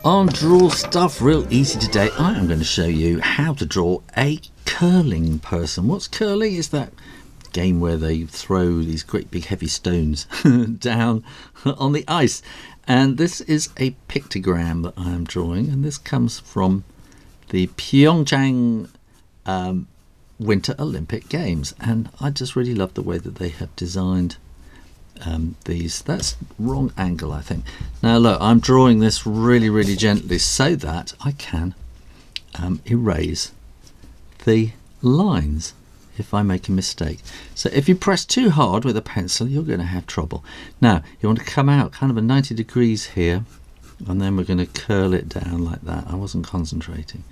On Draw Stuff Real Easy today, I am going to show you how to draw a curling person. What's curling? Is that game where they throw these great big heavy stones down on the ice. And this is a pictogram that I am drawing, and this comes from the Pyeongchang Winter Olympic Games. And I just really love the way that they have designed these. That's wrong angle, I think. Now look, I'm drawing this really gently so that I can erase the lines if I make a mistake. So if you press too hard with a pencil, you're going to have trouble. Now you want to come out kind of a 90 degrees here, and then we're going to curl it down like that. I wasn't concentrating.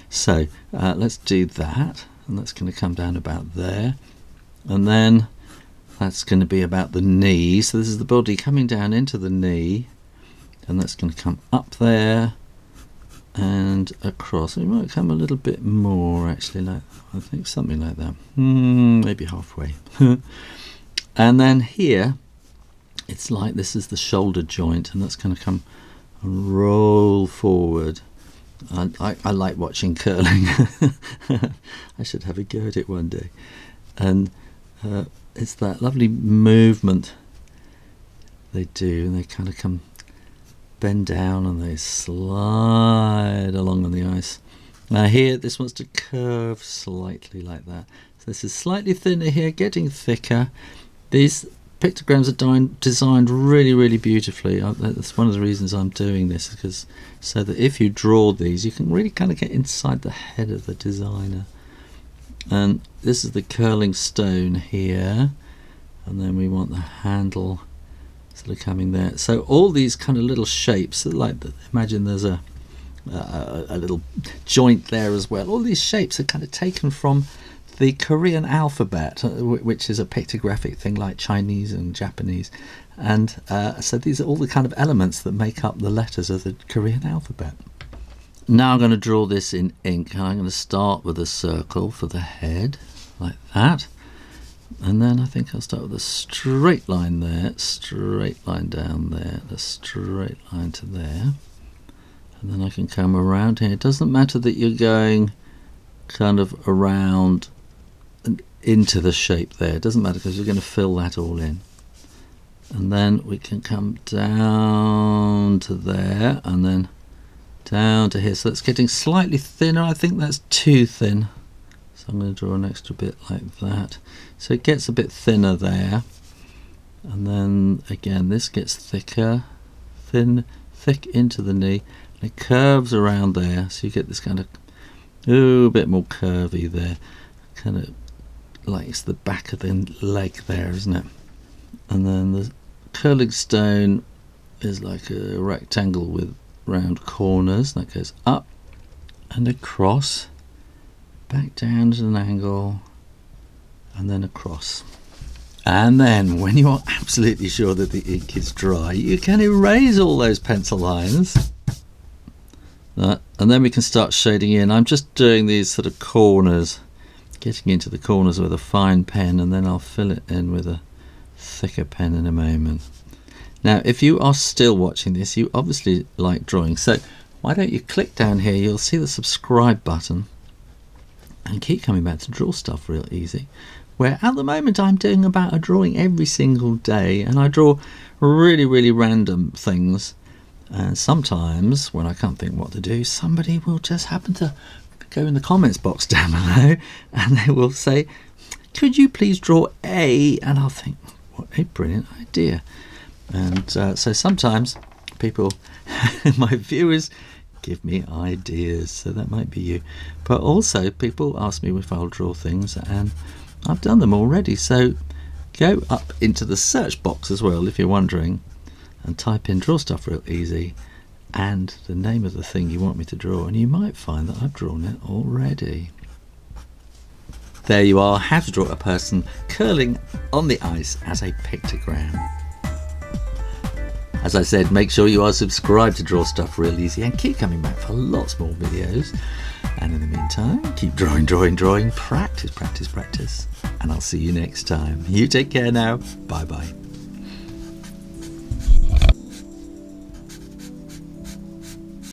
So let's do that, and that's going to come down about there, and then that's going to be about the knee. So this is the body coming down into the knee, and that's going to come up there and across. It might come a little bit more actually, like I think something like that, maybe halfway. And then here it's like this is the shoulder joint, and that's going to come and roll forward. I like watching curling. I should have a go at it one day. And it's that lovely movement they do, and they kind of come bend down and they slide along on the ice. Now here this wants to curve slightly like that, so this is slightly thinner here, getting thicker. These pictograms are designed really beautifully. That's one of the reasons I'm doing this, because so that if you draw these you can really kind of get inside the head of the designer. And this is the curling stone here, and then we want the handle sort of coming there. So all these kind of little shapes, like imagine there's a little joint there as well. All these shapes are kind of taken from the Korean alphabet, which is a pictographic thing like Chinese and Japanese. And so these are all the kind of elements that make up the letters of the Korean alphabet. Now I'm going to draw this in ink, and I'm going to start with a circle for the head, like that. And then I think I'll start with a straight line there, straight line down there, a straight line to there. And then I can come around here. It doesn't matter that you're going kind of around and into the shape there. It doesn't matter, because you're going to fill that all in. And then we can come down to there, and then down to here. So it's getting slightly thinner. I think that's too thin, so I'm going to draw an extra bit like that, so it gets a bit thinner there. And then again this gets thicker, thick into the knee, and it curves around there, so you get this kind of a bit more curvy there, kind of like it's the back of the leg there, isn't it? And then the curling stone is like a rectangle with round corners that goes up and across, back down at an angle, and then across. And then when you are absolutely sure that the ink is dry, you can erase all those pencil lines, and then we can start shading in. I'm just doing these sort of corners, getting into the corners with a fine pen, and then I'll fill it in with a thicker pen in a moment. Now if you are still watching this, you obviously like drawing, so why don't you click down here, you'll see the subscribe button, and keep coming back to Draw Stuff Real Easy, where at the moment I'm doing about a drawing every single day, and I draw really random things. And sometimes when I can't think what to do, somebody will just happen to go in the comments box down below, and they will say, could you please draw A? And I'll think, what a brilliant idea. And so sometimes people, my viewers, give me ideas, so that might be you. But also people ask me if I'll draw things, and I've done them already. So go up into the search box as well if you're wondering, and type in Draw Stuff Real Easy and the name of the thing you want me to draw, and you might find that I've drawn it already. There you are, how to draw a person curling on the ice as a pictogram. As I said, make sure you are subscribed to Draw Stuff Real Easy, and keep coming back for lots more videos. And in the meantime, keep drawing, practice, and I'll see you next time. You take care now. Bye bye.